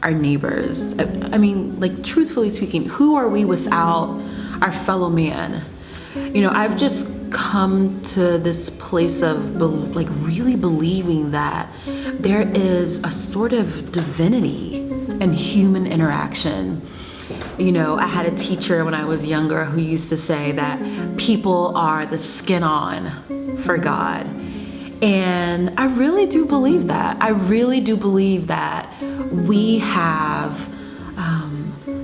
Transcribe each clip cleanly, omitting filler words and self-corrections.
our neighbors. I mean, like, truthfully speaking, who are we without our fellow man? You know, I've just come to this place of like really believing that there is a sort of divinity in human interaction. You know, I had a teacher when I was younger who used to say that people are the skin on for God. And I really do believe that. I really do believe that we have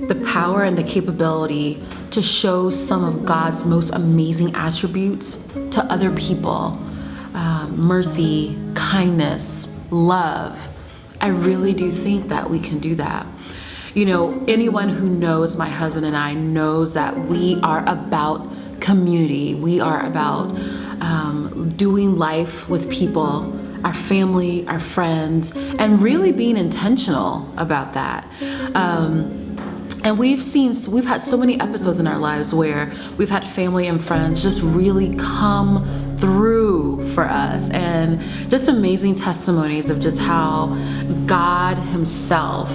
the power and the capability to show some of God's most amazing attributes to other people. Mercy, kindness, love. I really do think that we can do that. You know, anyone who knows my husband and I knows that we are about community. We are about doing life with people, our family, our friends, and really being intentional about that. And we've had so many episodes in our lives where we've had family and friends just really come through for us, and just amazing testimonies of just how God himself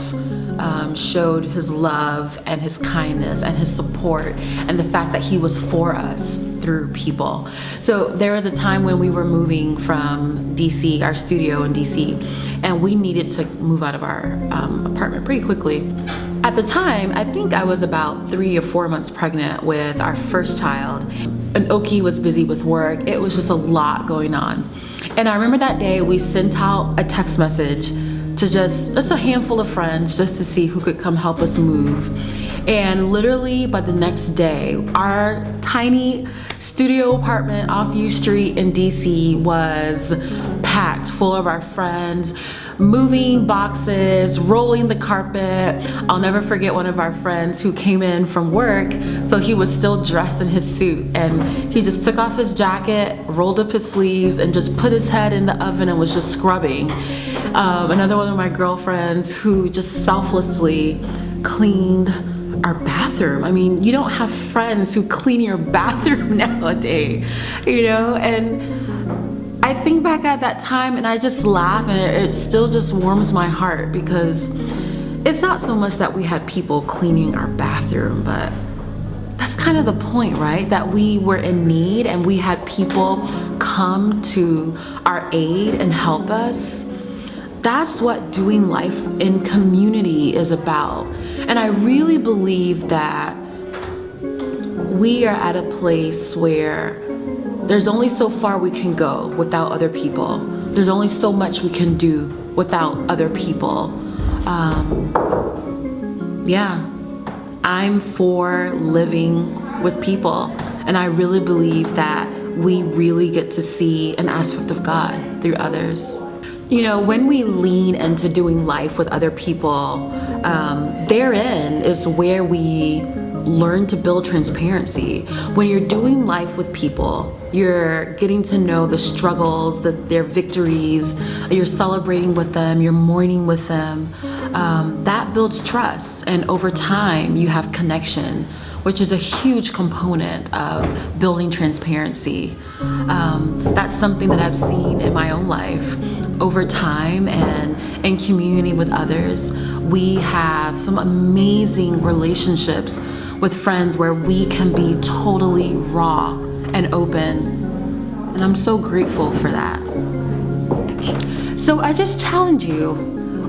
showed his love and his kindness and his support, and the fact that he was for us through people. So there was a time when we were moving from DC, our studio in DC, and we needed to move out of our apartment pretty quickly. At the time, I think I was about 3 or 4 months pregnant with our first child, and Oki was busy with work. It was just a lot going on. And I remember that day we sent out a text message to just a handful of friends just to see who could come help us move. And literally by the next day, our tiny studio apartment off U Street in DC was packed full of our friends, moving boxes, rolling the carpet. I'll never forget one of our friends who came in from work, so he was still dressed in his suit, and he just took off his jacket, rolled up his sleeves, and just put his head in the oven and was just scrubbing. Another one of my girlfriends who just selflessly cleaned our bathroom. I mean, you don't have friends who clean your bathroom nowadays, you know? And I think back at that time and I just laugh, and it still just warms my heart, because it's not so much that we had people cleaning our bathroom, but that's kind of the point, right? That we were in need and we had people come to our aid and help us. That's what doing life in community is about. And I really believe that we are at a place where there's only so far we can go without other people. There's only so much we can do without other people. I'm for living with people. And I really believe that we really get to see an aspect of God through others. You know, when we lean into doing life with other people, therein is where we learn to build transparency. When you're doing life with people, you're getting to know the struggles, their victories, you're celebrating with them, you're mourning with them. That builds trust, and over time you have connection, which is a huge component of building transparency. That's something that I've seen in my own life. Over time and in community with others, we have some amazing relationships with friends where we can be totally raw and open. And I'm so grateful for that. So I just challenge you,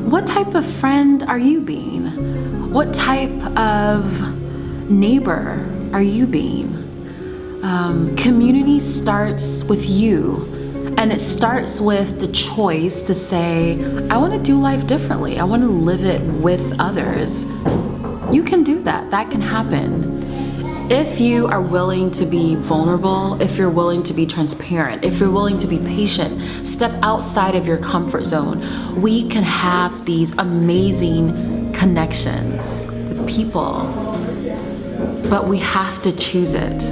what type of friend are you being? What type of neighbor are you being? Community starts with you, and it starts with the choice to say, I want to do life differently. I want to live it with others. You can do that. That can happen. If you are willing to be vulnerable, if you're willing to be transparent, if you're willing to be patient, step outside of your comfort zone, we can have these amazing connections with people. But we have to choose it.